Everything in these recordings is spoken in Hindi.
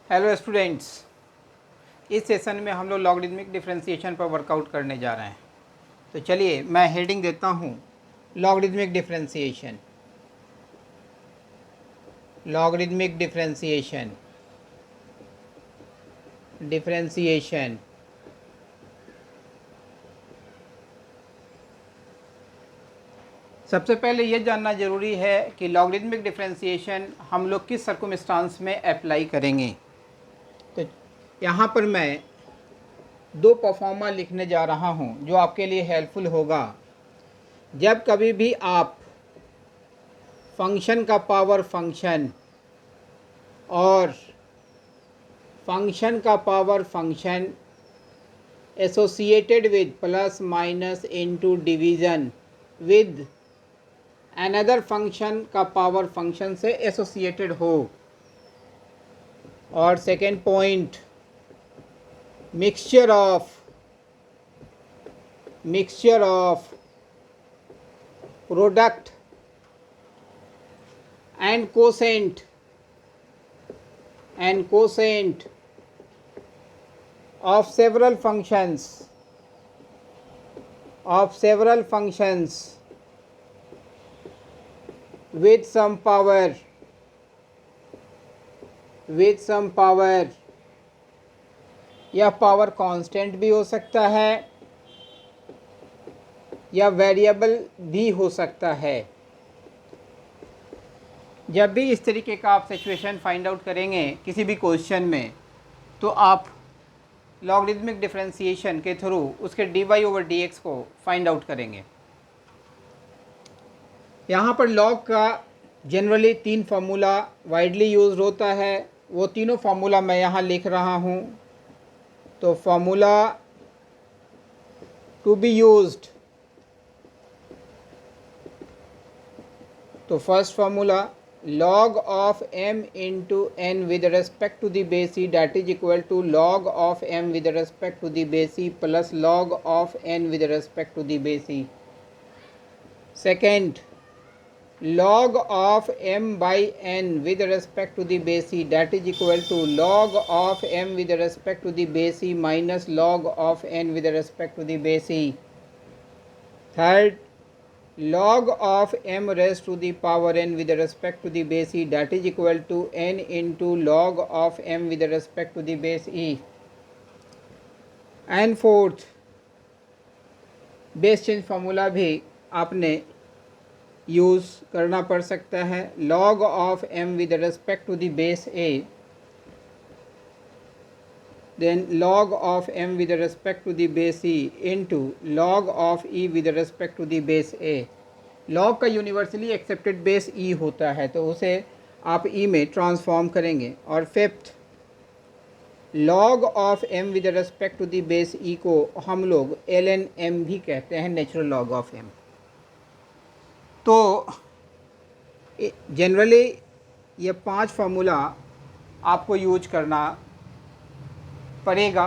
हेलो स्टूडेंट्स, इस सेशन में हम लोग लॉगरिदमिक डिफरेंशिएशन पर वर्कआउट करने जा रहे हैं। तो चलिए मैं हेडिंग देता हूँ logarithmic differentiation. Logarithmic differentiation differentiation सबसे पहले ये जानना ज़रूरी है कि लॉगरिदमिक डिफरेंशिएशन हम लोग किस सर्कमस्टांस में अप्लाई करेंगे। तो यहाँ पर मैं दो परफॉर्मा लिखने जा रहा हूँ जो आपके लिए हेल्पफुल होगा। जब कभी भी आप फंक्शन का पावर फंक्शन और फंक्शन का power function associated with plus minus into division with another function का पावर फंक्शन से एसोसिएटेड हो। और second point, mixture of product and quotient of several functions with some power यह पावर कांस्टेंट भी हो सकता है या वेरिएबल भी हो सकता है। जब भी इस तरीके का आप सिचुएशन फाइंड आउट करेंगे किसी भी क्वेश्चन में, तो आप लॉगरिदमिक डिफरेंशिएशन के थ्रू उसके dy/dx को फाइंड आउट करेंगे। यहाँ पर लॉग का जनरली 3 फार्मूला वाइडली यूज्ड होता है। वो तीनों फार्मूला मैं यहाँ लिख रहा हूँ। तो फार्मूला टू बी यूज्ड, तो first formula log of m into n with respect to the base e, that is equal to log of m with respect to the base e plus log of n with respect to the base e. Second, log of m by n with respect to the base e, that is equal to log of m with respect to the base e minus log of n with respect to the base e. Third, log of m raised to the power n with respect to the base e, that is equal to n into log of m with respect to the base e. And fourth, base change formula भी आपने यूज़ करना पड़ सकता है। log of m with respect to the base a, then log of m with respect to the base e into log of e with respect to the base a. log का यूनिवर्सली एक्सेप्टेड बेस e होता है, तो उसे आप e में ट्रांसफॉर्म करेंगे। और fifth, log of m with respect to the base e को हम लोग ln m भी कहते हैं, नेचुरल log of m। तो जनरली ये 5 फार्मूला आपको यूज करना पड़ेगा।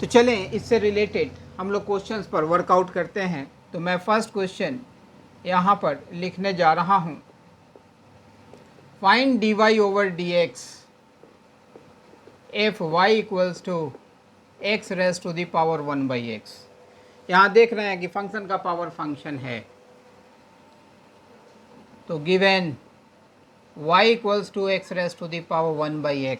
तो चलें इससे रिलेटेड हम लोग क्वेश्चंस पर वर्कआउट करते हैं। तो मैं फर्स्ट क्वेश्चन यहाँ पर लिखने जा रहा हूँ। Find dy/dx if y equals to x raise to the power 1/x। यहाँ देख रहे हैं कि फंक्शन का पावर फंक्शन है। तो given y equals to x raise to the power 1/x,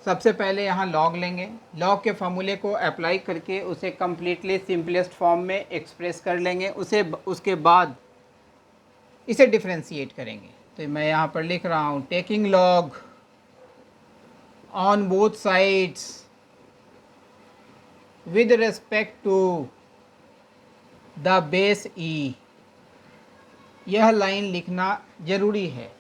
सबसे पहले यहाँ लॉग लेंगे। लॉग के फार्मूले को अप्लाई करके उसे कम्प्लीटली सिंपलेस्ट फॉर्म में एक्सप्रेस कर लेंगे। उसके बाद इसे डिफरेंशिएट करेंगे। तो मैं यहाँ पर लिख रहा हूँ, taking log on both sides with respect to the base e. यह लाइन लिखना ज़रूरी है।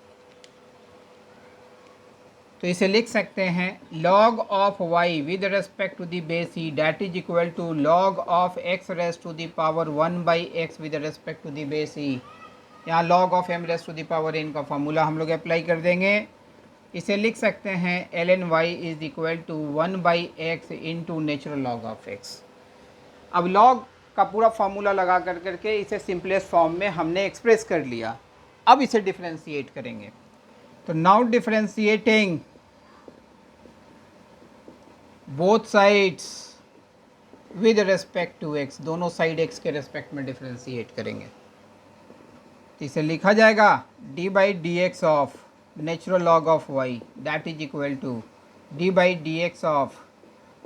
तो इसे लिख सकते हैं, log of y with respect to the base e, that is equal to log of x raised to the power 1/x with respect to the base e। यहाँ log of m raised to the power n का फार्मूला हम लोग अप्लाई कर देंगे। इसे लिख सकते हैं ln y is equal to 1/x into natural log of x। अब log का पूरा फार्मूला लगा करके इसे सिंपलेस्ट फॉर्म में हमने एक्सप्रेस कर लिया। अब इसे डिफरेंशिएट करेंगे। तो now differentiating both sides with respect to x, दोनों साइड x के रेस्पेक्ट में डिफरेंशिएट करेंगे। तो इसे लिखा जाएगा d by D x of natural log of y that is equal to d by D x of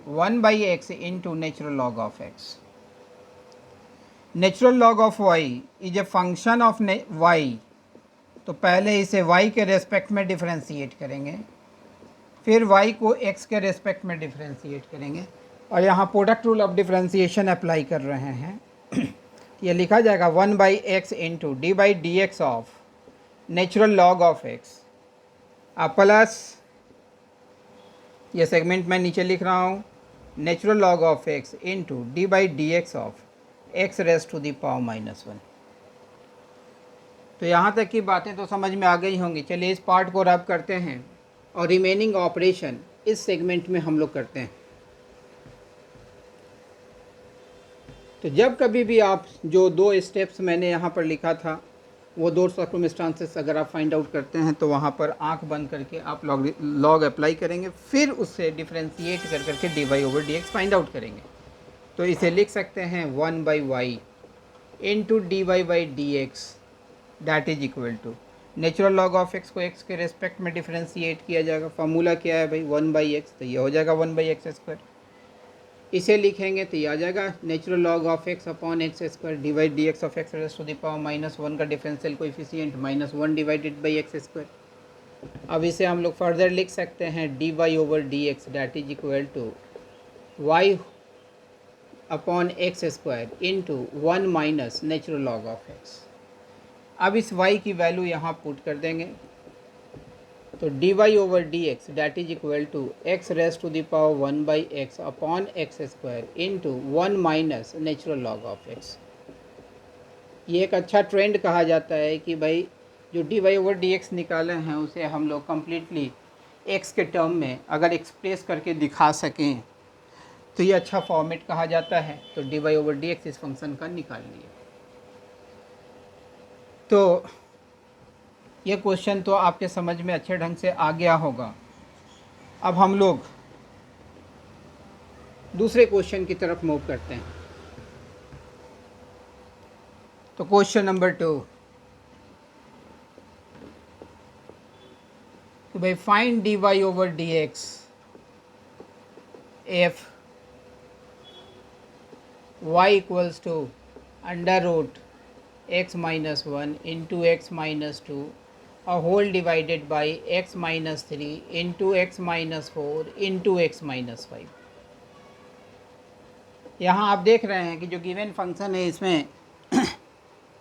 1/x into natural log of x। Natural log of y is a function of y, तो पहले इसे y के रेस्पेक्ट में डिफरेंशिएट करेंगे, फिर y को x के रेस्पेक्ट में डिफरेंशिएट करेंगे, और यहाँ product rule of differentiation apply कर रहे हैं। ये लिखा जाएगा 1/x into d by D x of natural log of x plus ये सेगमेंट मैं नीचे लिख रहा हूँ natural log of x into d by D x of x raise to the power -1। तो यहाँ तक की बातें तो समझ में आ गई होंगी। चलिए इस पार्ट को रब करते हैं और रिमेनिंग ऑपरेशन इस सेगमेंट में हम लोग करते हैं। तो जब कभी भी आप जो दो स्टेप्स मैंने यहाँ पर लिखा था वो दो सर्कमस्टांसेस अगर आप फाइंड आउट करते हैं तो वहाँ पर आंख बंद करके आप लॉग अप्लाई करेंगे, फिर उससे डिफरेंशिएट कर करके d y over d x find out करेंगे। तो इसे लिख सकते हैं 1/y into d y by D x that is equal to natural log of x को x के रेस्पेक्ट में डिफरेंशिएट किया जाएगा। फार्मूला क्या है भाई 1/x, तो ये हो जाएगा 1/x²। इसे लिखेंगे तो ये आ जाएगा natural log of x upon x² divide d x of x raise to the power -1 का differential coefficient -1 divided by x²। अब इसे हम लोग फर्दर लिख सकते हैं d y over d x that is equal to y upon x² into 1 minus natural log of x। अब इस y की वैल्यू यहाँ पुट कर देंगे, तो d y over d x that is equal to x raise to the power 1/x upon x² into 1 minus natural log of x। ये एक अच्छा ट्रेंड कहा जाता है कि भाई जो d y over d x निकाले हैं उसे हम लोग कम्प्लीटली x के टर्म में अगर एक्सप्रेस करके दिखा सकें तो ये अच्छा फॉर्मेट कहा जाता है। तो d y over d x इस फंक्शन का निकाल लिए। तो ये क्वेश्चन तो आपके समझ में अच्छे ढंग से आ गया होगा। अब हम लोग दूसरे क्वेश्चन की तरफ मूव करते हैं। तो क्वेश्चन नंबर 2 कि भाई find d y over d x if y equals to under root x minus 1 into x minus 2 और whole divided by x minus 3 into x minus 4 into x minus 5। यहाँ आप देख रहे हैं कि जो गिवन फंक्शन है इसमें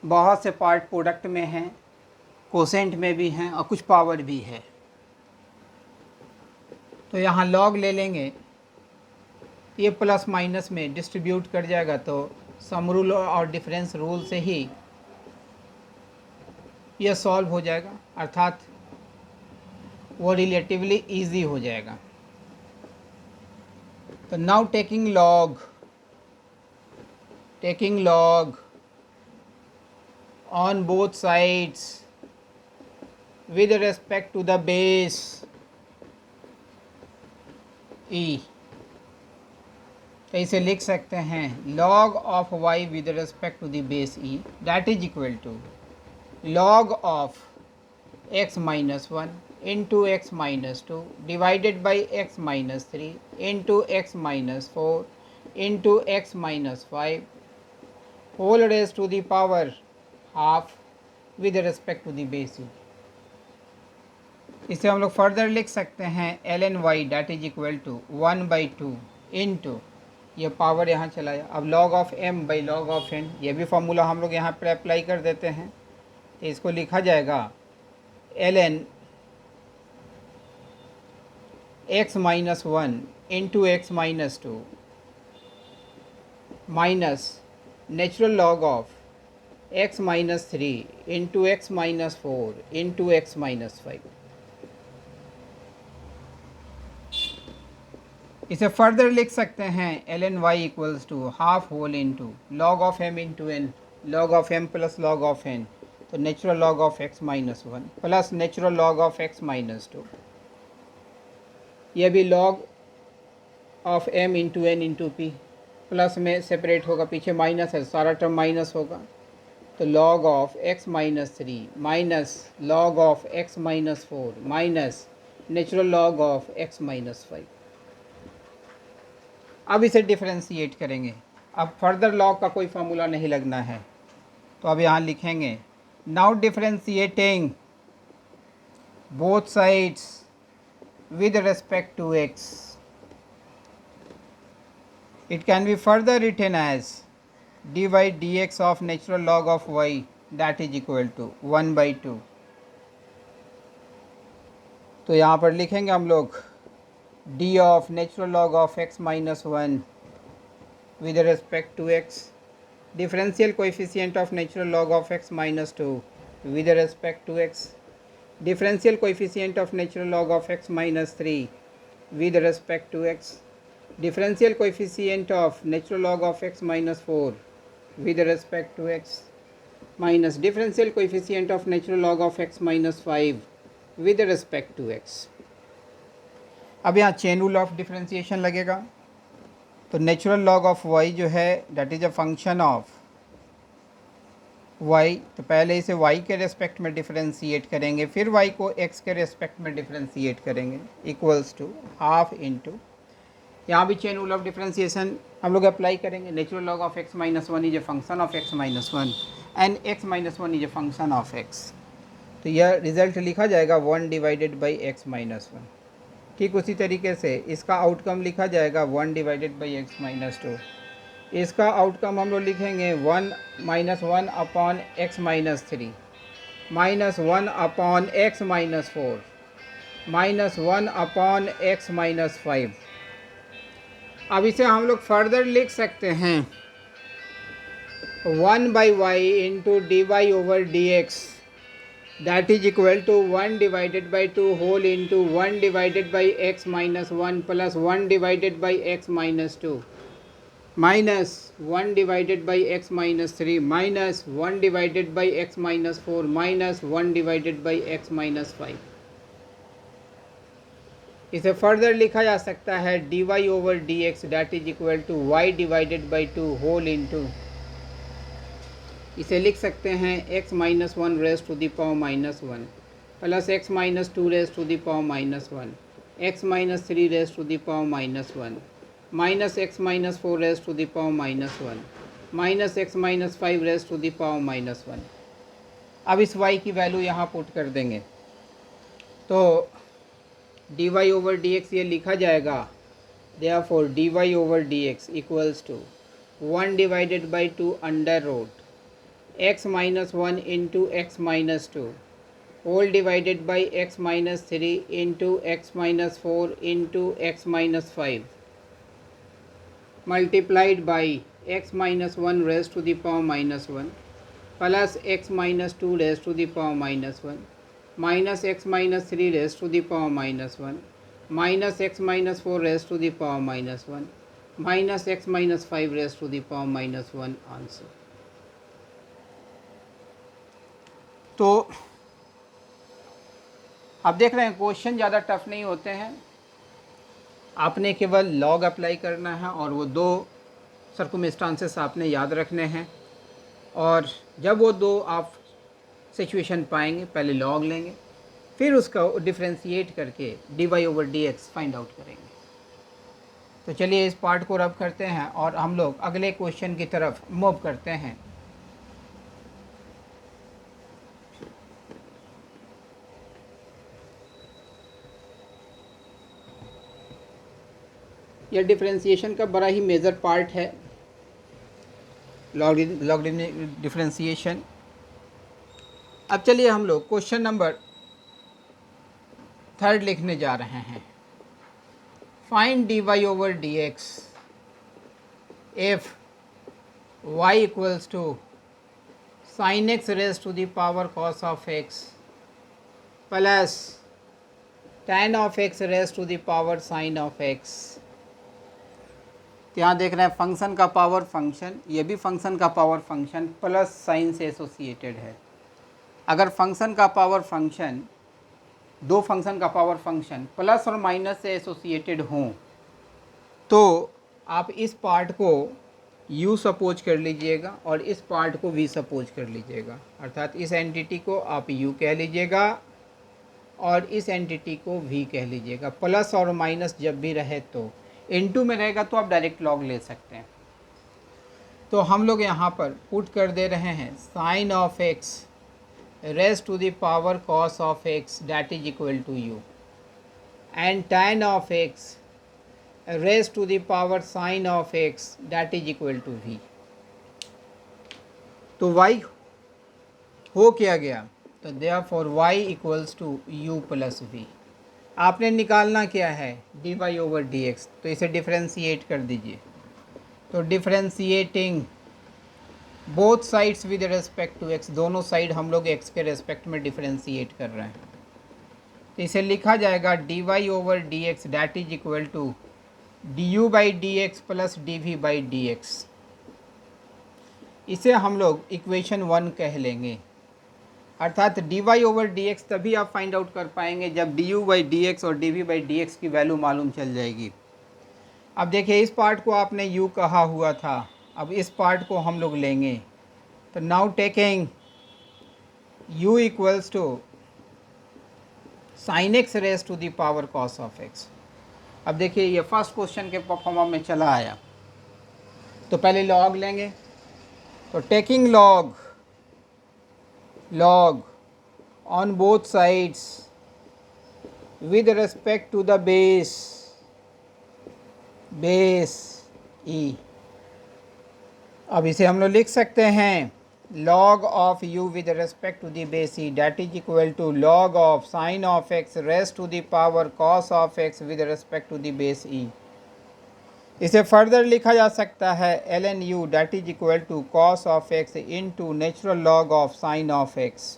बहुत से पार्ट प्रोडक्ट में हैं, कोसेंट में भी हैं और कुछ पावर भी है। तो यहाँ लॉग ले लेंगे, ये प्लस माइनस में डिस्ट्रीब्यूट कर जाएगा, तो सम रूल और डिफरेंस रूल से ही यह सॉल्व हो जाएगा, अर्थात वो रिलेटिवली इजी हो जाएगा। तो now taking log on both sides with respect to the base e, तो इसे लिख सकते हैं log of y with respect to the base e that is equal to log of x minus 1 into x minus 2 divided by x minus 3 into x minus 4 into x minus 5 whole raised to the power half with respect to the base e। इसे हम लोग फर्दर लिख सकते हैं ln y that is equal to 1/2 into ये पावर यहाँ चलाया। अब log of m by log of n, ये भी फॉर्मूला हम लोग यहाँ पर अप्लाई कर देते हैं। तो इसको लिखा जाएगा ln x minus 1 into x minus 2 minus natural log of x minus 3 into x minus 4 into x minus 5। इसे फर्दर लिख सकते हैं ln y equals to half whole into log of m into n, log of m plus log of n तो natural log of x minus 1 plus natural log of x minus 2, ये भी log of m into N into P, plus में सेपरेट होगा, पीछे माइनस है, सारा टर्म माइनस होगा, तो log of x minus 3 minus log of x minus 4 minus natural log of x minus 5। अब इसे डिफ्रेंशिएट करेंगे। अब फर्दर लॉग का कोई फार्मूला नहीं लगना है, तो अब यहाँ लिखेंगे now differentiating both sides with respect to x, it can be further written as dy dx of natural log of y that is equal to 1/2। तो यहाँ पर लिखेंगे हम लोग d of natural log of x minus 1 with respect to x, differential coefficient of natural log of x minus 2 with respect to x, differential coefficient of natural log of x minus 3 with respect to x, differential coefficient of natural log of x minus 4 with respect to x, minus differential coefficient of natural log of x minus 5 with respect to x। अब यहाँ चेन रूल ऑफ डिफ्रेंशिएशन लगेगा, तो नेचुरल लॉग ऑफ y जो है that is a function of y, तो पहले इसे y के रेस्पेक्ट में डिफ्रेंशिएट करेंगे, फिर y को x के रेस्पेक्ट में डिफ्रेंशिएट करेंगे, इक्वल्स टू हाफ इंटू, यहाँ भी चेन रूल ऑफ डिफ्रेंशिएशन हम लोग अप्लाई करेंगे। Natural log of x minus 1 is a function of x minus 1 and x minus 1 is a function of x, तो यह रिजल्ट लिखा जाएगा 1 डिवाइडेड बाई x माइनस 1। ठीक उसी तरीके से इसका आउटकम लिखा जाएगा 1 डिवाइडेड बाई एक्स माइनस 2, इसका आउटकम हम लोग लिखेंगे 1 minus 1 upon x minus 3 minus 1 upon x minus 4 minus 1 upon x minus 5। अब इसे हम लोग फर्दर लिख सकते हैं 1 by y into d y over d x that is equal to 1 divided by 2 whole into 1 divided by x minus 1 plus 1 divided by x minus 2 minus 1 divided by x minus 3 minus 1 divided by x minus 4 minus 1 divided by x minus 5। इसे फर्दर लिखा जा सकता है dy over dx that is equal to y divided by 2 whole into, इसे लिख सकते हैं x minus 1 raise to the power minus 1 plus x minus 2 raise to the power minus 1 x minus 3 raise to the power minus 1 minus x minus 4 raise to the power minus 1 minus x minus 5 raise to the power minus 1। अब इस y की वैल्यू यहाँ पुट कर देंगे, तो dy ओवर dx ये लिखा जाएगा, therefore dy over dx equals to 1 divided by 2 under root x minus 1 into x minus 2 whole divided by x minus 3 into x minus 4 into x minus 5 multiplied by x minus 1 raised to the power minus 1 plus x minus 2 raised to the power minus 1 minus x minus 3 raised to the power minus 1 minus x minus 4 raised to the power minus 1 minus x minus 5 raised to the power minus 1 answer. तो आप देख रहे हैं क्वेश्चन ज़्यादा टफ नहीं होते हैं, आपने केवल लॉग अप्लाई करना है और वो दो सर्कमस्टांसेस आपने याद रखने हैं, और जब वो दो आप सिचुएशन पाएंगे पहले लॉग लेंगे, फिर उसका डिफ्रेंशिएट करके d y over d x find out करेंगे। तो चलिए इस पार्ट को रब करते हैं और हम लोग अगले क्वेश्चन की तरफ मूव करते हैं। यह डिफ्रेंशिएशन का बड़ा ही मेजर पार्ट है, लॉगरिदमिक डिफ्रेंशिएशन। अब चलिए हम लोग क्वेश्चन नंबर 3 लिखने जा रहे हैं। Find dy over dx if y equals to sin x raise to the power cos of x plus tan of x raise to the power sin of x। यहाँ देख रहे हैं फंक्शन का पावर फंक्शन, ये भी फंक्शन का पावर फंक्शन प्लस साइन से एसोसिएटेड है। अगर फंक्शन का पावर फंक्शन, दो फंक्शन का पावर फंक्शन प्लस और माइनस से एसोसिएटेड हों तो आप इस पार्ट को u सपोज कर लीजिएगा और इस पार्ट को v सपोज कर लीजिएगा। अर्थात इस एंटिटी को आप u कह लीजिएगा और इस एंटिटी को v कह लीजिएगा। प्लस और माइनस जब भी रहे तो इनटू में रहेगा तो आप डायरेक्ट लॉग ले सकते हैं। तो हम लोग यहाँ पर पुट कर दे रहे हैं sine of x raise to the power cos of x that is equal to u and tan of x raise to the power sine of x that is equal to v। तो y हो क्या गया, तो therefore y equals to u plus v। आपने निकालना क्या है, dy ओवर dx, तो इसे डिफ्रेंशिएट कर दीजिए। तो differentiating both sides with respect to x, दोनों साइड हम लोग x के रेस्पेक्ट में डिफ्रेंशिएट कर रहे हैं। तो इसे लिखा जाएगा dy over dx that is equal to du by dx plus dv by dx। इसे हम लोग इक्वेशन 1 कह लेंगे। अर्थात dy ओवर dx तभी आप फाइंड आउट कर पाएंगे जब du बाई dx और dv बाई dx की वैल्यू मालूम चल जाएगी। अब देखिए इस पार्ट को आपने u कहा हुआ था, अब इस पार्ट को हम लोग लेंगे। तो now taking u equals to sine x raise to the power cos of x. अब देखिए ये फर्स्ट क्वेश्चन के फॉर्म में चला आया, तो पहले लॉग लेंगे। तो taking log on both sides with respect to the base e। अब इसे हम लोग लिख सकते हैं log of u with respect to the base e that is equal to log of sin of x raised to the power cos of x with respect to the base e। इसे फर्दर लिखा जा सकता है ln u that is equal to cos of x into natural log of sin of x।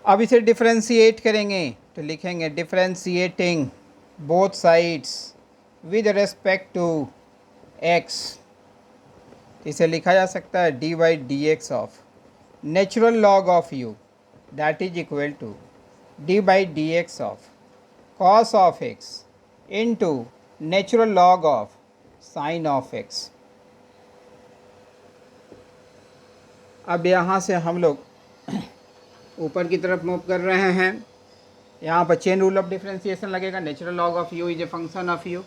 अब इसे डिफ्रेंशिएट करेंगे तो लिखेंगे differentiating both sides with respect to x। इसे लिखा जा सकता है dy by D x of natural log of u that is equal to d by D x of cos of x into natural log of sine of x। अब यहाँ से हम लोग ऊपर की तरफ मूव कर रहे हैं। यहाँ पर चेन रूल ऑफ डिफ्रेंशिएशन लगेगा। Natural log of u is a function of u,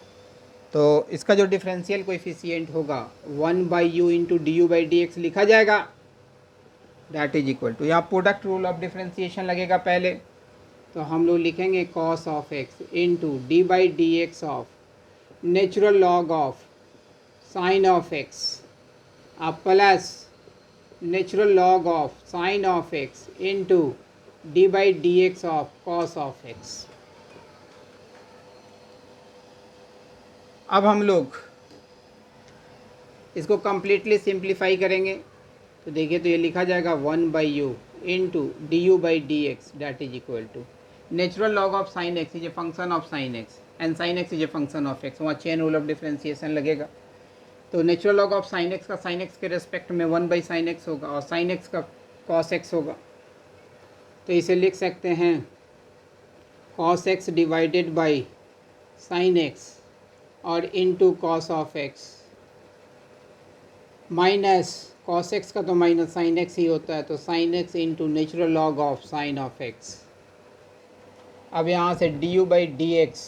तो इसका जो डिफरेंशियल कोएफिशिएंट होगा 1 by u into D you by D x लिखा जाएगा दैट इज इक्वल टू, यहाँ प्रोडक्ट रूल ऑफ डिफरेंशिएशन लगेगा पहले। तो हम लोग लिखेंगे cos of x into d by D x of natural log of sine of x अब plus natural log of sine of x into d by D x of cos of x. अब हम लोग इसको कम्प्लीटली सिंप्लीफाई करेंगे। तो देखिए तो ये लिखा जाएगा 1 by u into D you by D x that is equal to natural log of sine x is a function of sine x and sine x is a function of x. वहाँ चेन रूल ऑफ डिफ्रेंशिएशन लगेगा। तो natural log of sine x का साइन एक्स के रेस्पेक्ट में 1 बाई साइन एक्स होगा और साइन एक्स का कॉस एक्स होगा। तो इसे लिख सकते हैं cos x divided by sine x और into cos of x minus cos x का तो माइनस साइन एक्स ही होता है, तो sine x into natural log of sine of x. अब यहाँ से d you by D x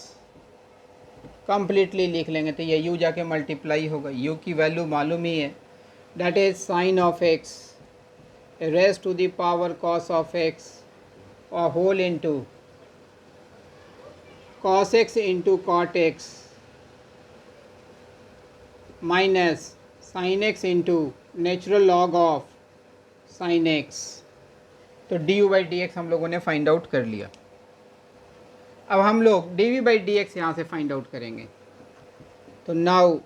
completely लिख लेंगे तो ये यू जाके मल्टीप्लाई होगा। यू की वैल्यू मालूम ही है that is sine of x raise to the power cos of x और whole into cos x into cot x minus sine x into natural log of sine x. तो d you by D x हम लोगों ने फाइंड आउट कर लिया। अब हम लोग d we by D x यहाँ से फाइंड आउट करेंगे। तो now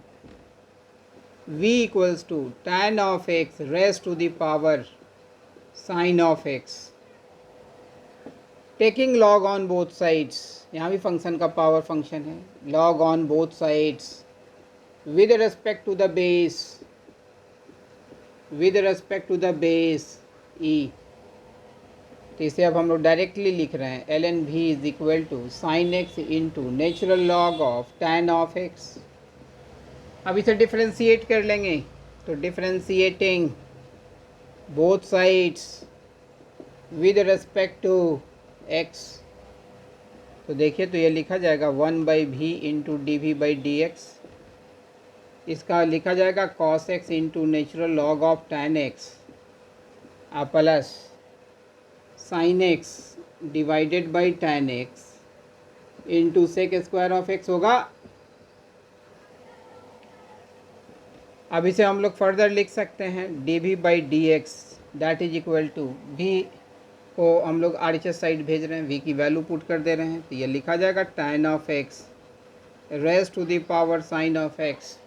v equals to tan of x raise to the power sine of x taking log on both sides. यहाँ भी फंक्शन का पावर फंक्शन है। Log on both sides with respect to the base e. तो इसे अब हम लोग डायरेक्टली लिख रहे हैं l n v is equal to sine x into natural log of tan of x. अब इसे डिफ्रेंशिएट कर लेंगे, तो differentiating both sides with respect to x, तो देखिए तो ये लिखा जाएगा 1/v into D we by D x. इसका लिखा जाएगा cos x into natural log of tan x plus sine x divided by tan x into sec square of x होगा। अब इसे हम लोग फर्दर लिख सकते हैं d we by D x that is equal to v को हम लोग आर एच एस साइड भेज रहे हैं, v की वैल्यू पुट कर दे रहे हैं, तो ये लिखा जाएगा tan of x raise to the power sine of x।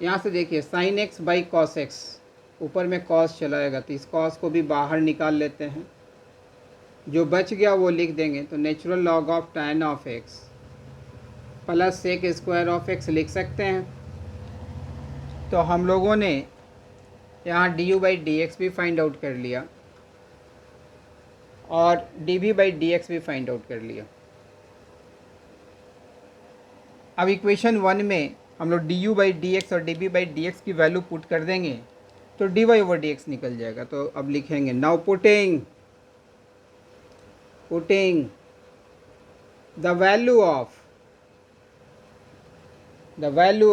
यहाँ से देखिए sine x by cos x, ऊपर में कॉस चलाएगा तो इस कॉस को भी बाहर निकाल लेते हैं, जो बच गया वो लिख देंगे, तो natural log of tan of x plus sec square of x लिख सकते हैं। तो हम लोगों ने यहाँ d you by D x भी फाइंड आउट कर लिया और d we by D x भी फाइंड आउट कर लिया। अब इक्वेशन 1 में हम लोग d you by D x और d b by D x की वैल्यू पुट कर देंगे तो d y over d x निकल जाएगा। तो अब लिखेंगे now putting the value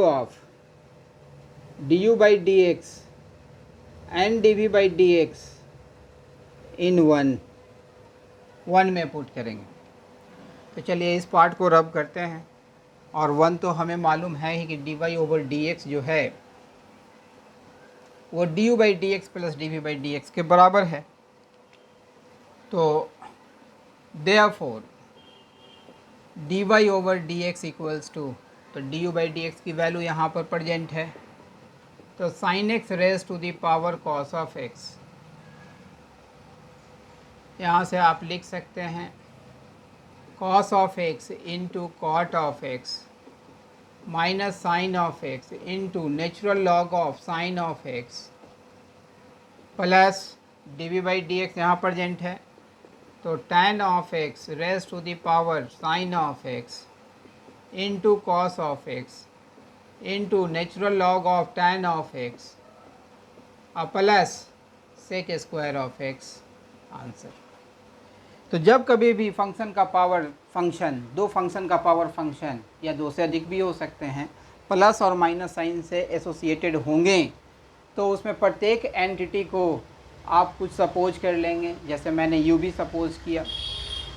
of d you by D x and d we by D x in one में पुट करेंगे। तो चलिए इस पार्ट को रब करते हैं, और 1 तो हमें मालूम है ही कि d y over d x जो है वो d you by D x plus d we by D x के बराबर है। तो therefore d y over d x equals to, तो d you by D x की वैल्यू यहाँ पर प्रेजेंट है, तो sine x raise to the power cos of x, यहाँ से आप लिख सकते हैं cos of x into cot of x minus sine of x into natural log of sine of x plus d we by D x यहाँ प्रजेंट है, तो tan of x raise to the power sine of x into cos of x into natural log of tan of x plus sec square of x answer. तो जब कभी भी फंक्शन का पावर फंक्शन, दो फंक्शन का पावर फंक्शन या दो से अधिक भी हो सकते हैं, प्लस और माइनस साइन से एसोसिएटेड होंगे, तो उसमें प्रत्येक एंटिटी को आप कुछ सपोज कर लेंगे। जैसे मैंने यू भी सपोज किया,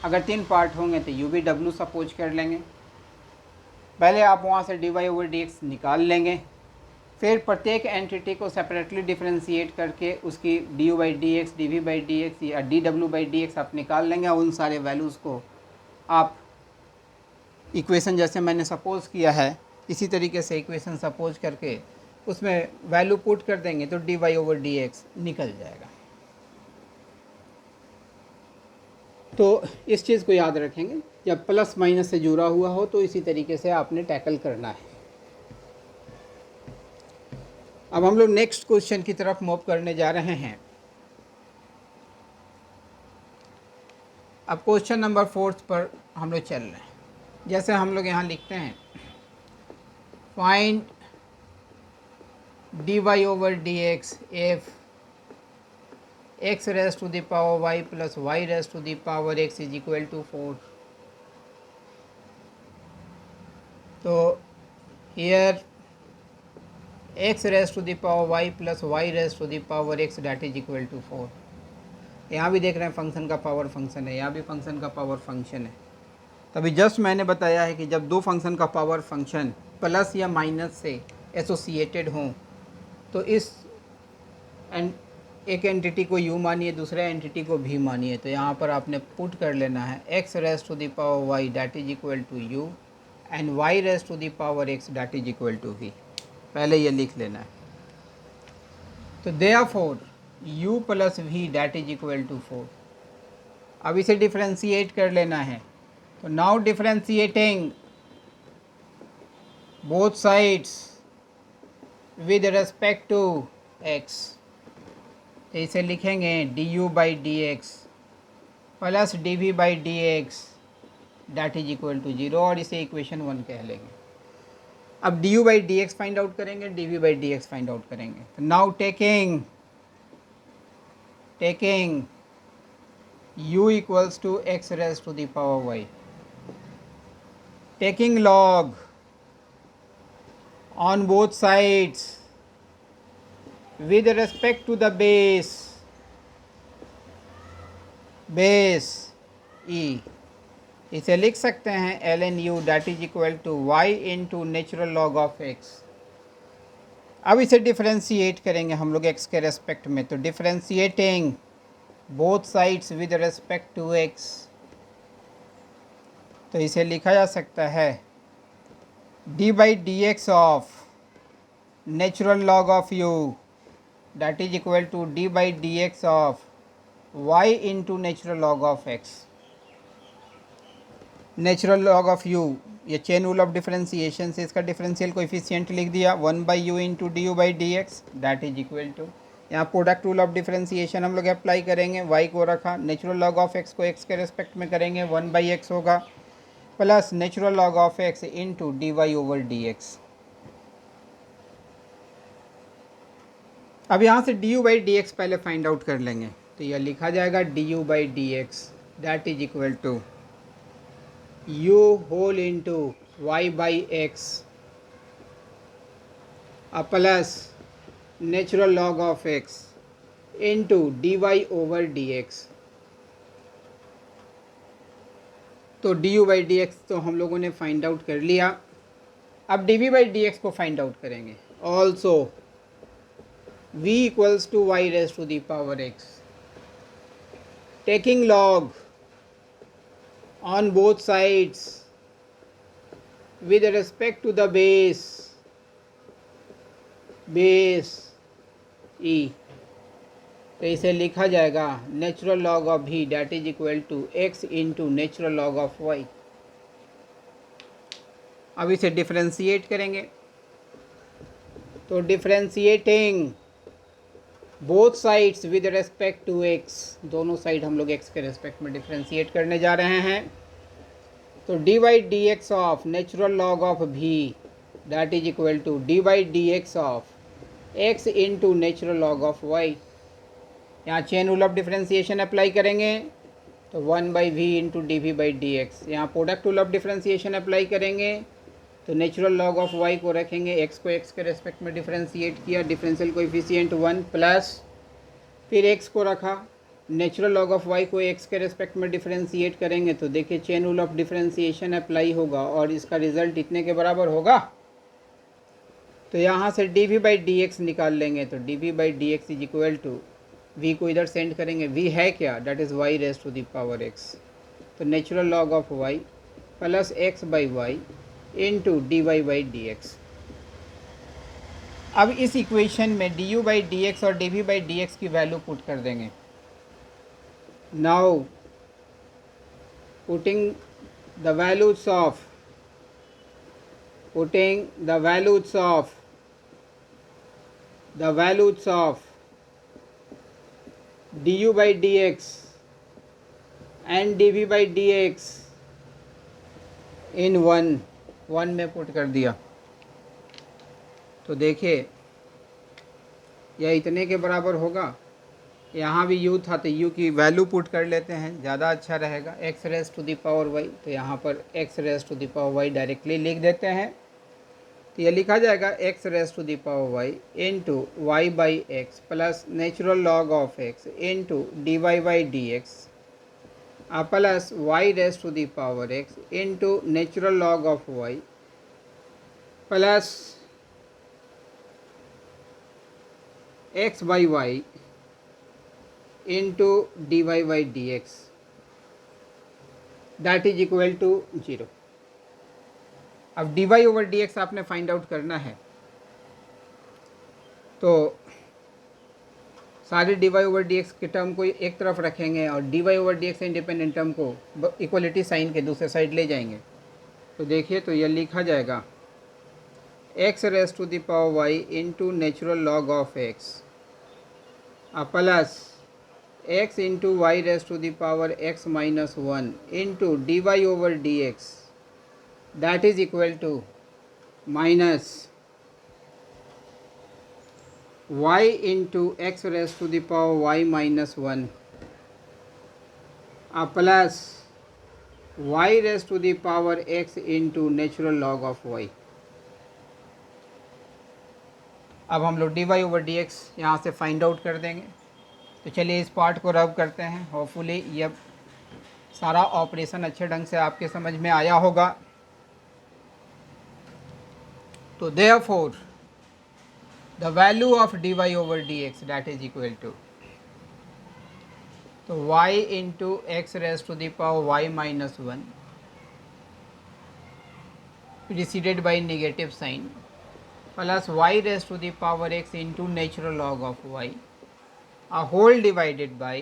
अगर 3 पार्ट होंगे तो यू भी डब्ल्यू सपोज कर लेंगे। पहले आप वहाँ से d y over d x निकाल लेंगे, फिर प्रत्येक एंटिटी को सेपरेटली डिफ्रेंशिएट करके उसकी d you by D x, d we by D x या d W by D x आप निकाल लेंगे, और उन सारे वैल्यूज़ को आप इक्वेशन जैसे मैंने सपोज़ किया है इसी तरीके से इक्वेशन सपोज करके उसमें वैल्यू पुट कर देंगे, तो d y over d x निकल जाएगा। तो इस चीज़ को याद रखेंगे, जब प्लस माइनस से जुड़ा हुआ हो तो इसी तरीके से आपने टैकल करना है। अब हम लोग नेक्स्ट क्वेश्चन की तरफ मूव करने जा रहे हैं। अब क्वेश्चन नंबर 4 पर हम लोग चल रहे हैं। जैसे हम लोग यहाँ लिखते हैं find d y over d x if x raise to the power y plus y raise to the power x is equal to 4। तो here x raise to the power y plus y raise to the power x that is equal to 4। यहाँ भी देख रहे हैं फंक्शन का पावर फंक्शन है, यहाँ भी फंक्शन का पावर फंक्शन है। तभी जस्ट मैंने बताया है कि जब दो फंक्शन का पावर फंक्शन प्लस या माइनस से एसोसिएटेड हों तो इस एक एंटिटी को u मानिए, दूसरे एंटिटी को v मानिए। तो यहाँ पर आपने पुट कर लेना है x raise to the power y that is equal to u and y raise to the power x that is equal to v। पहले ये लिख लेना है। तो therefore u plus v that is equal to 4। अब इसे डिफ्रेंशिएट कर लेना है, तो now differentiating both sides with respect to x। तो इसे लिखेंगे d you by D x plus d we by D x that is equal to 0 और इसे इक्वेशन 1 कह लेंगे। अब d you by D x find out करेंगे, d we by D x find out करेंगे। तो now taking u equals to x raised to the power y, taking log on both sides with respect to the base e, इसे लिख सकते हैं ln u that is equal to y into natural log of x। अब इसे डिफ्रेंशिएट करेंगे हम लोग x के रेस्पेक्ट में, तो differentiating both sides with respect to x, तो इसे लिखा जा सकता है d by D x of natural log of u that is equal to d by dx of y into natural log of x। Natural log of u, ये चेन रूल ऑफ डिफरेंशिएशन से इसका डिफरेंशियल कोएफिशिएंट लिख दिया 1 by u into D you by D x that is equal to, यहाँ प्रोडक्ट रूल ऑफ डिफरेंशिएशन हम लोग अप्लाई करेंगे, y को रखा, नेचुरल लॉग ऑफ x को x के रेस्पेक्ट में करेंगे 1 बाई एक्स होगा plus natural log of x into d y over d x. अब यहाँ से d you by D x पहले फाइंड आउट कर लेंगे, तो यह लिखा जाएगा d you by D x that is equal to u whole into y by x plus natural log of x into d y over d x. तो d you by D x तो हम लोगों ने फाइंड आउट कर लिया। अब d we by D x को फाइंड आउट करेंगे। Also v equals to y raised to the power x, taking log on both sides with respect to the base e, तो इसे लिखा जाएगा natural log of v that is equal to x into natural log of y। अब इसे डिफ्रेंशिएट करेंगे, तो differentiating both sides with respect to x, दोनों साइड हम लोग x के रेस्पेक्ट में डिफ्रेंशिएट करने जा रहे हैं। तो d by D x of natural log of v that is equal to d by D x of x into natural log of y। यहाँ chain rule of differentiation apply करेंगे, तो 1 by we into D we by D x. यहाँ product rule of differentiation apply करेंगे, तो नेचुरल लॉग ऑफ y को रखेंगे, x को x के रेस्पेक्ट में डिफरेंशिएट किया, डिफरेंशियल कोएफिशिएंट 1 प्लस फिर x को रखा, नेचुरल लॉग ऑफ y को x के रेस्पेक्ट में डिफरेंशिएट करेंगे, तो देखिए chain rule of differentiation apply होगा और इसका रिजल्ट इतने के बराबर होगा। तो यहाँ से d we by D x निकाल लेंगे, तो d we by D x is equal to v को इधर सेंड करेंगे, v है क्या, that is y raise to the power x। तो natural log of y plus x by y into d y by D x. अब इस इक्वेशन में d you by D x और d we by D x की वैल्यू पुट कर देंगे। Now putting the values of d you by D x and d we by D x in one में पुट कर दिया, तो देखिए यह इतने के बराबर होगा। यहाँ भी u था तो u की वैल्यू पुट कर लेते हैं, ज़्यादा अच्छा रहेगा। x raise to the power y, तो यहाँ पर x raise to the power y directly लिख देते हैं, तो यह लिखा जाएगा x raise to the power y into y by x plus natural log of x into d y by D x plus y raise to the power x into natural log of y plus x by y into d y by D x that is equal to 0। अब d y over d x आपने फाइंड आउट करना है, तो सारे d y over d x के टर्म को एक तरफ रखेंगे और d y over d x independent term को इक्वलिटी साइन के दूसरे साइड ले जाएंगे। तो देखिए, तो यह लिखा जाएगा x raise to the power y into natural log of x plus x into y raise to the power x minus 1 into d y over d x that is equal to minus y into x raise to the power y minus 1 plus y raise to the power x into natural log of y। अब हम लोग d y over d x यहाँ से फाइंड आउट कर देंगे। तो चलिए इस पार्ट को रब करते हैं। होपफुली ये सारा ऑपरेशन अच्छे ढंग से आपके समझ में आया होगा। तो therefore the value of d y over d x that is equal to, तो y into x raise to the power y minus 1 preceded by negative sign plus y raise to the power x into natural log of y a whole divided by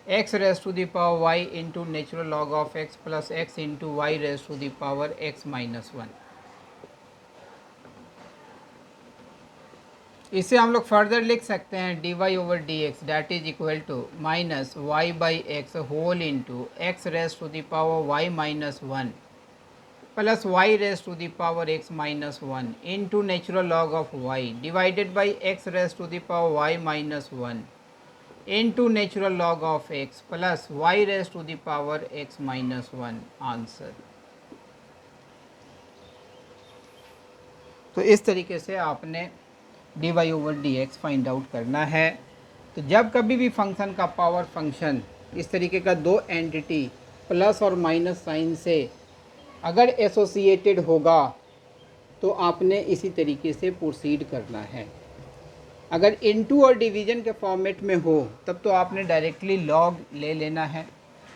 x raised to the power y into natural log of x plus x into y raised to the power x minus 1। इसे हम लोग फर्दर लिख सकते हैं d y over d x that is equal to minus y by x whole into x raise to the power y minus 1 plus y raise to the power x minus 1 into natural log of y divided by x raise to the power y minus 1 into natural log of x plus y raise to the power x minus 1 answer. तो इस तरीके से आपने d y over d x find out करना है। तो जब कभी भी फंक्शन का पावर फंक्शन इस तरीके का दो एंटिटी प्लस और माइनस साइन से अगर एसोसिएटेड होगा तो आपने इसी तरीके से प्रोसीड करना है। अगर इनटू और डिवीज़न के फॉर्मेट में हो तब तो आपने डायरेक्टली लॉग ले लेना है,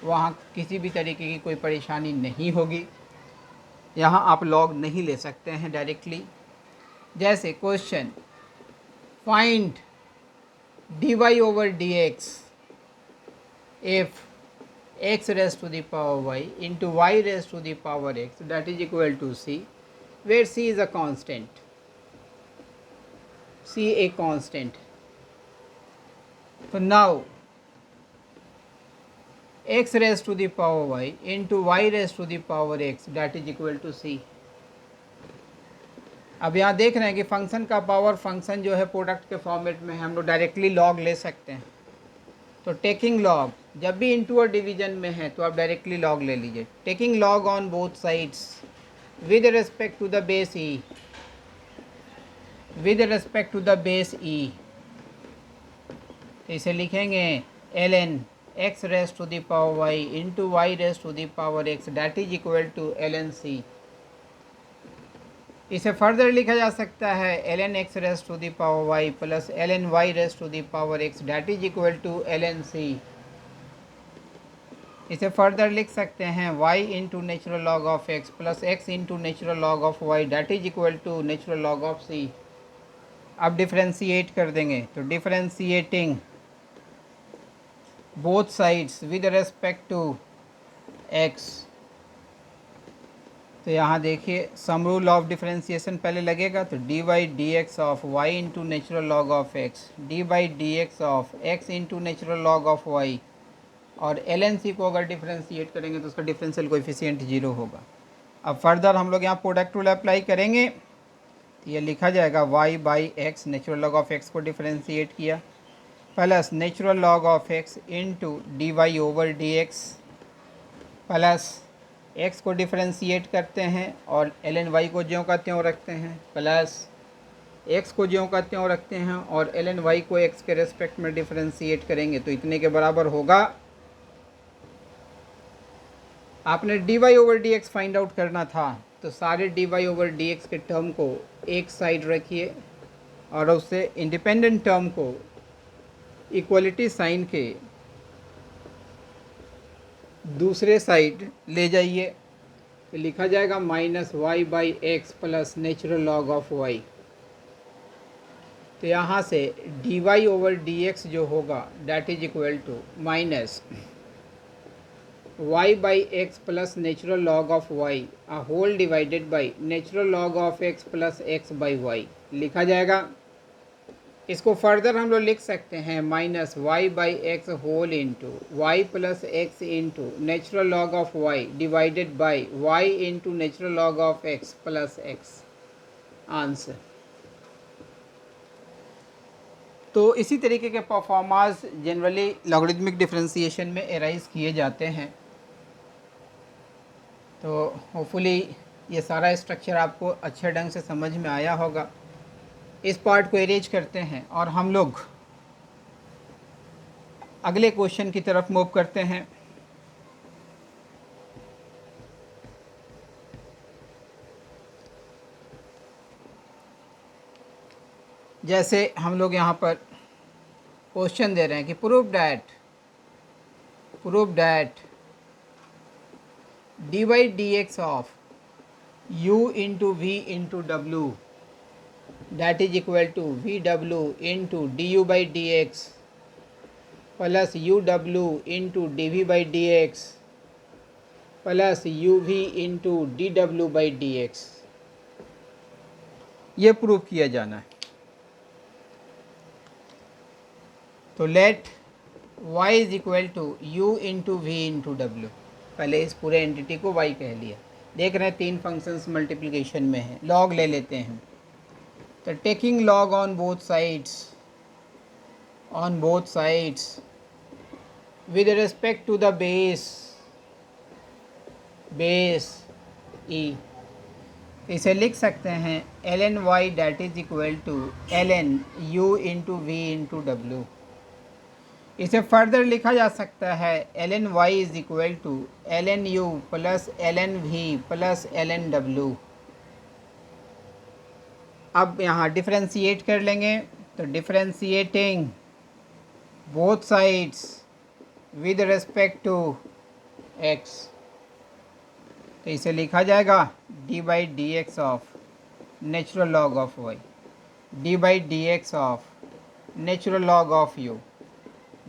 वहाँ किसी भी तरीके की कोई परेशानी नहीं होगी। यहाँ आप लॉग नहीं ले सकते हैं डायरेक्टली। जैसे question find d y over d x if x raised to the power y into y raised to the power x that is equal to c, where c is a constant, c a constant. So now x raised to the power y into y raised to the power x that is equal to c। अब यहाँ देख रहे हैं कि फंक्शन का पावर फंक्शन जो है प्रोडक्ट के फॉर्मेट में है, हम लोग डायरेक्टली लॉग ले सकते हैं। तो टेकिंग लॉग जब भी इनटू और डिवीजन में है तो आप डायरेक्टली लॉग ले लीजिए। Taking log on both sides with respect to the base e, with respect to the base e, इसे लिखेंगे l n x raise to the power y into y raise to the power x that is equal to l n c. इसे फर्दर लिखा जा सकता है l n x raise to the power y plus l n y raise to the power x that is equal to l n c. इसे फर्दर लिख सकते हैं y into natural log of x plus x into natural log of y that is equal to natural log of c। अब डिफ्रेंशिएट कर देंगे तो differentiating both sides with respect to x, तो यहाँ देखिए सम रूल ऑफ डिफ्रेंशिएशन पहले लगेगा। तो d by D x of y into natural log of x d by D x of x into natural log of y, और एल एन सी को अगर डिफ्रेंशिएट करेंगे तो उसका डिफरेंशियल कोएफिशिएंट 0 होगा। अब फर्दर हम लोग यहाँ प्रोडक्ट रूल अप्लाई करेंगे तो ये लिखा जाएगा y by x natural log of x को डिफ्रेंशिएट किया plus natural log of x into d y over d x plus x को डिफ्रेंशिएट करते हैं और एल एन वाई को ज्यों का त्यों रखते हैं प्लस x को ज्यों का त्यों रखते हैं और एल एन वाई को x के रेस्पेक्ट में डिफ्रेंशिएट करेंगे तो इतने के बराबर होगा। आपने d y over d x find out करना था तो सारे d y over d x के टर्म को एक साइड रखिए और उससे इंडिपेंडेंट टर्म को इक्वलिटी साइन के दूसरे साइड ले जाइए। तो लिखा जाएगा minus y by x plus natural log of y. तो यहाँ से d y over d x जो होगा that is equal to minus y by x plus natural log of y आ whole divided by natural log of x plus x by y लिखा जाएगा। इसको फर्दर हम लोग लिख सकते हैं minus y by x whole into y plus x into natural log of y divided by y into natural log of x plus x. Answer. तो इसी तरीके के परफॉर्मास जनरली लॉगरिथमिक डिफरेंशिएशन में एराइज किए जाते हैं। तो होपफुली ये सारा स्ट्रक्चर आपको अच्छे ढंग से समझ में आया होगा। इस पार्ट को एरेंज करते हैं और हम लोग अगले क्वेश्चन की तरफ मूव करते हैं। जैसे हम लोग यहाँ पर क्वेश्चन दे रहे हैं कि prove that D by D x of u into we into W that is equal to V W into D you by D x plus U W into D we by D x plus U V into D W by D X, ये प्रूव किया जाना है। तो let y is equal to u into we into W, पहले इस पूरे एंटिटी को y कह लिया। देख रहे हैं तीन फंक्शंस मल्टीप्लिकेशन में है, लॉग ले लेते हैं। तो taking log on both sides with respect to the base e, इसे लिख सकते हैं ln y that is equal to ln u into we into डब्ल्यू। इसे फर्दर लिखा जा सकता है ln y is equal to ln u plus ln v plus ln w। अब यहाँ डिफरेंशिएट कर लेंगे, तो differentiating both sides with respect to x, तो इसे लिखा जाएगा d by D x of natural log of y, d by D x of natural log of u,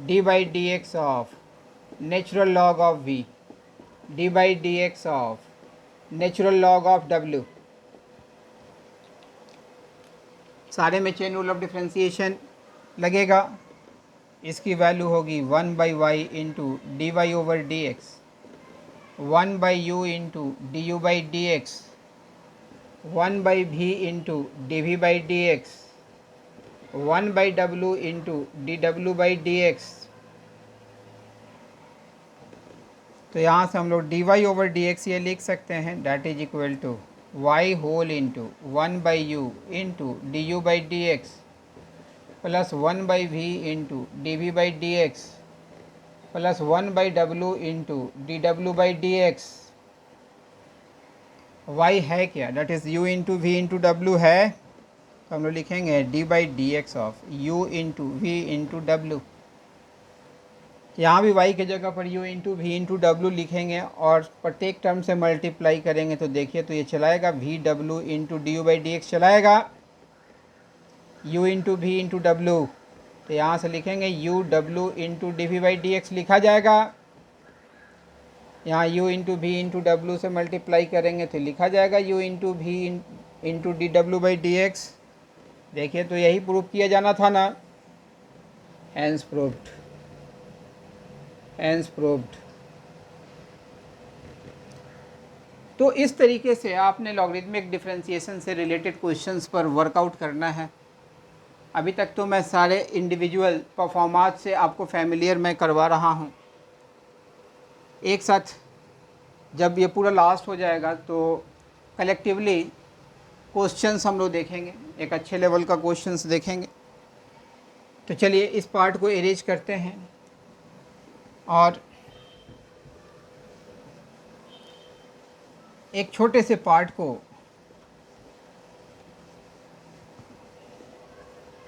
d by D x of natural log of v, d by D x of natural log of w। सारे में चेन रूल ऑफ डिफरेंशिएशन लगेगा। इसकी वैल्यू होगी 1 by y into d y over d x, 1 by u into D you by D x, 1 by भी into D we by D x, 1 by W into D W by D x. तो यहाँ से हम लोग d y over d X ये लिख सकते हैं, that is equal to Y whole into 1 by u into D you by D x plus 1 by we into D we by D x plus 1 by W into D W by D X. Y है क्या, that is U into we into W है, तो हम लोग लिखेंगे D by D x of u into we into W. यहाँ भी y की जगह पर u into we into W लिखेंगे और प्रत्येक टर्म से मल्टीप्लाई करेंगे, तो देखिए तो ये चलाएगा v W into D you by D x चलाएगा, u इंटू वी इंटू डब्ल्यू, तो यहाँ से लिखेंगे u डब्ल्यू into D we by D x लिखा जाएगा। यहाँ u इंटू वी इंटू डब्ल्यू से मल्टीप्लाई करेंगे तो लिखा जाएगा u into we into D W by D x. देखिए तो यही प्रूव किया जाना था ना, हैंस प्रूव्ड। तो इस तरीके से आपने लॉगरिथमिक डिफरेंशिएशन से रिलेटेड क्वेश्चंस पर वर्कआउट करना है। अभी तक तो मैं सारे इंडिविजुअल परफॉर्मेंस से आपको फैमिलियर मैं करवा रहा हूँ। एक साथ जब ये पूरा लास्ट हो जाएगा तो कलेक्टिवली क्वेश्चंस हम लोग देखेंगे, एक अच्छे लेवल का क्वेश्चंस देखेंगे। तो चलिए इस पार्ट को अरेंज करते हैं और एक छोटे से पार्ट को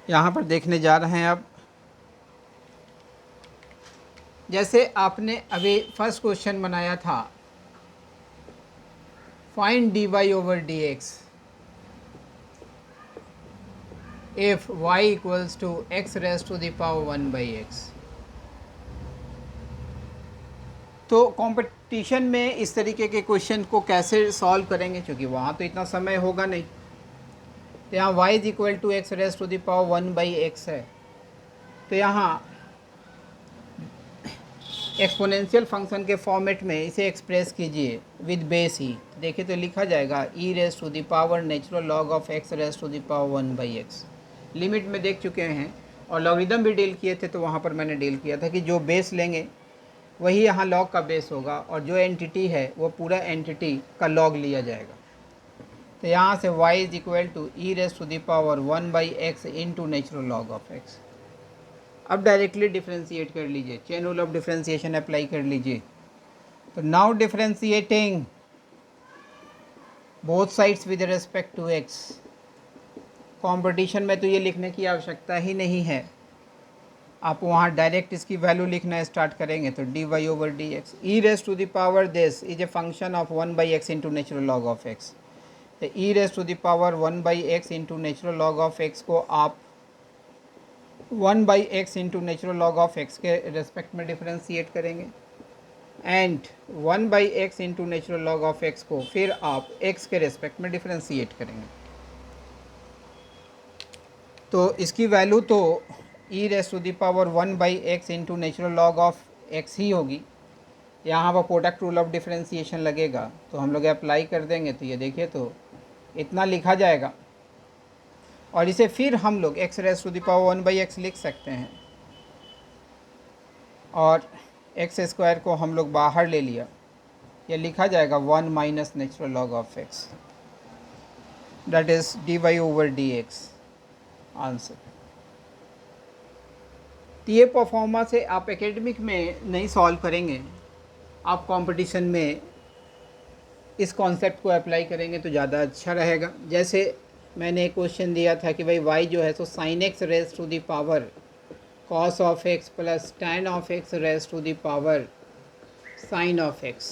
यहाँ पर देखने जा रहे हैं। अब जैसे आपने अभी फर्स्ट क्वेश्चन बनाया था, find d y over d x if y equals to x raise to the power 1 by x. तो कंपटीशन में इस तरीके के क्वेश्चन को कैसे सॉल्व करेंगे, क्योंकि वहाँ तो इतना समय होगा नहीं। तो यहाँ y is equal to x raise to the power 1/x है। तो यहाँ एक्सपोनेंशियल फंक्शन के फॉर्मेट में इसे एक्सप्रेस कीजिए विद बेस ई। देखिए तो लिखा जाएगा e raise to the power natural log of x raise to the power 1/x। Limit में देख चुके हैं और लॉगरिदम भी डील किए थे, तो वहाँ पर मैंने डील किया था कि जो बेस लेंगे वही यहाँ लॉग का बेस होगा और जो एंटिटी है वो पूरा एंटिटी का लॉग लिया जाएगा। तो यहाँ से y is equal to e raise to the power 1/x into natural log of x। अब डायरेक्टली डिफ्रेंशिएट कर लीजिए, chain rule of differentiation apply कर लीजिए। तो now differentiating both sides with respect to x। Competition में तो ये लिखने की आवश्यकता ही नहीं है, आप वहाँ डायरेक्ट इसकी वैल्यू लिखना स्टार्ट करेंगे तो dy/dx e raise to the power this is a function of 1/x into natural log of x। तो e raise to the power 1/x into natural log of x को आप 1/x into natural log of x के रेस्पेक्ट में डिफ्रेंशिएट करेंगे and 1/x into natural log of x को फिर आप x के रेस्पेक्ट में डिफ्रेंशिएट करेंगे। तो इसकी वैल्यू तो e raise to the power 1/x into natural log of x ही होगी। यहाँ पर प्रोडक्ट रूल ऑफ डिफ्रेंशिएशन लगेगा तो हम लोग अप्लाई कर देंगे। तो ये देखिए तो इतना लिखा जाएगा और इसे फिर हम लोग x raise to the power 1/x लिख सकते हैं और एक्स स्क्वायर को हम लोग बाहर ले लिया, यह लिखा जाएगा 1 minus natural log of x, that is dy/dx answer. तो ये परफॉर्मा से आप एकेडमिक में नहीं सॉल्व करेंगे, आप कंपटीशन में इस कॉन्सेप्ट को अप्लाई करेंगे तो ज़्यादा अच्छा रहेगा। जैसे मैंने एक क्वेश्चन दिया था कि भाई y जो है तो sine x raise to the power cos of x plus tan of x raise to the power sine of x।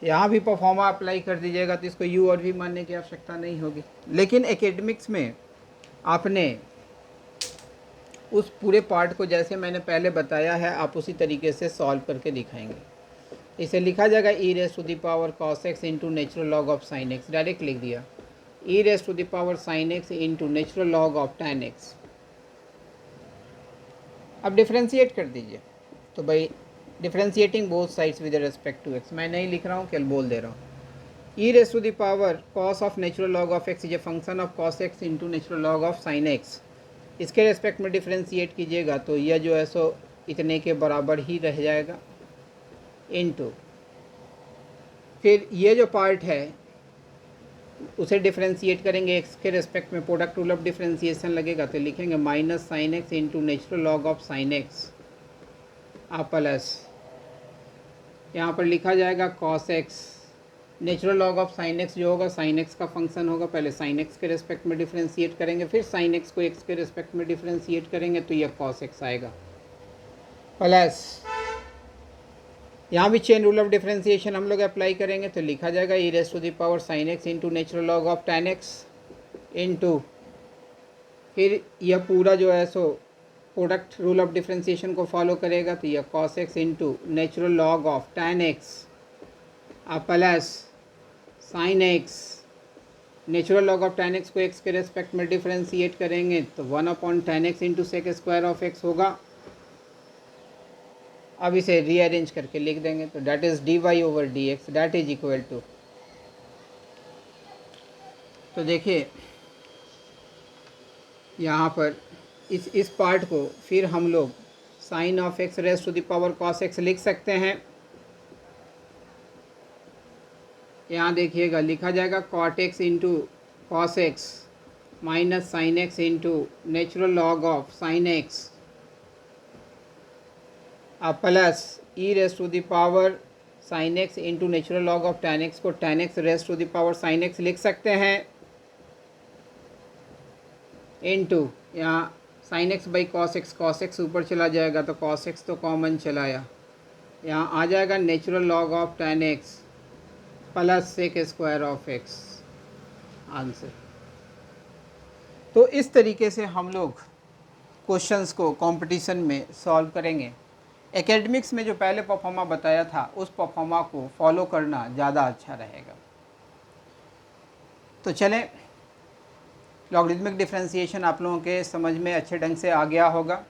यहाँ भी परफॉर्मा अप्लाई कर दीजिएगा तो इसको u और v मानने की आवश्यकता नहीं होगी। लेकिन एकेडमिक्स में आपने उस पूरे पार्ट को जैसे मैंने पहले बताया है आप उसी तरीके से सॉल्व करके दिखाएंगे। इसे लिखा जाएगा e raise to the power cos x into natural log of sine x, direct लिख दिया e raise to the power sine x into natural log of tan x. अब डिफ्रेंशिएट कर दीजिए। तो भाई differentiating both sides with respect to x, मैं नहीं लिख रहा हूँ, केवल बोल दे रहा हूँ। E raise to the power cos of natural log of x is a function of cos x into natural log of sine x. इसके रेस्पेक्ट में डिफ्रेंशिएट कीजिएगा तो यह जो है सो इतने के बराबर ही रह जाएगा इनटू फिर ये जो पार्ट है उसे डिफ्रेंशिएट करेंगे एक्स के रेस्पेक्ट में, प्रोडक्ट रूल ऑफ डिफ्रेंशिएशन लगेगा तो लिखेंगे minus sine x into natural log of sine x आप प्लस यहाँ पर लिखा जाएगा cos x. Natural log of sine x जो होगा साइन एक्स का फंक्शन होगा, पहले साइन एक्स के रेस्पेक्ट में डिफ्रेंशिएट करेंगे फिर साइन एक्स को एक्स के रेस्पेक्ट में डिफ्रेंशिएट करेंगे तो यह कॉस एक्स आएगा प्लस यहाँ भी चेन रूल ऑफ डिफ्रेंशिएशन हम लोग अप्लाई करेंगे तो लिखा जाएगा e raise to the power sine x into natural log of tan x into फिर यह पूरा जो है सो प्रोडक्ट रूल ऑफ डिफ्रेंशिएशन को फॉलो करेगा तो यह cos x into natural log of tan x plus sine x. Natural log of tan x को एक्स के रेस्पेक्ट में डिफ्रेंशिएट करेंगे तो 1/tan x into sec square of x होगा। अब इसे रीअरेंज करके लिख देंगे तो that is dy/dx that is equal to, तो देखिए यहाँ पर इस पार्ट को फिर हम लोग sine of x raise to the power cos x लिख सकते हैं। यहाँ देखिएगा लिखा जाएगा cot x into cos x minus sine x into natural log of sine x plus e raise to the power sine x into natural log of tan x को tan x raise to the power sine x लिख सकते हैं इंटू यहाँ sine x by cos x ऊपर चला जाएगा तो कॉस एक्स तो कॉमन चलाया, यहाँ आ जाएगा natural log of tan x plus sec square of x answer. तो इस तरीके से हम लोग क्वेश्चंस को कंपटीशन में सॉल्व करेंगे। एकेडमिक्स में जो पहले परफॉर्मा बताया था उस परफॉर्मा को फॉलो करना ज़्यादा अच्छा रहेगा। तो चलें लॉगरिदमिक डिफरेंशिएशन आप लोगों के समझ में अच्छे ढंग से आ गया होगा।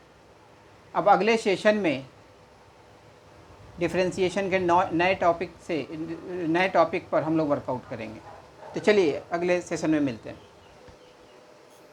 अब अगले सेशन में डिफरेंशिएशन के नए टॉपिक पर हम लोग वर्कआउट करेंगे। तो चलिए अगले सेशन में मिलते हैं।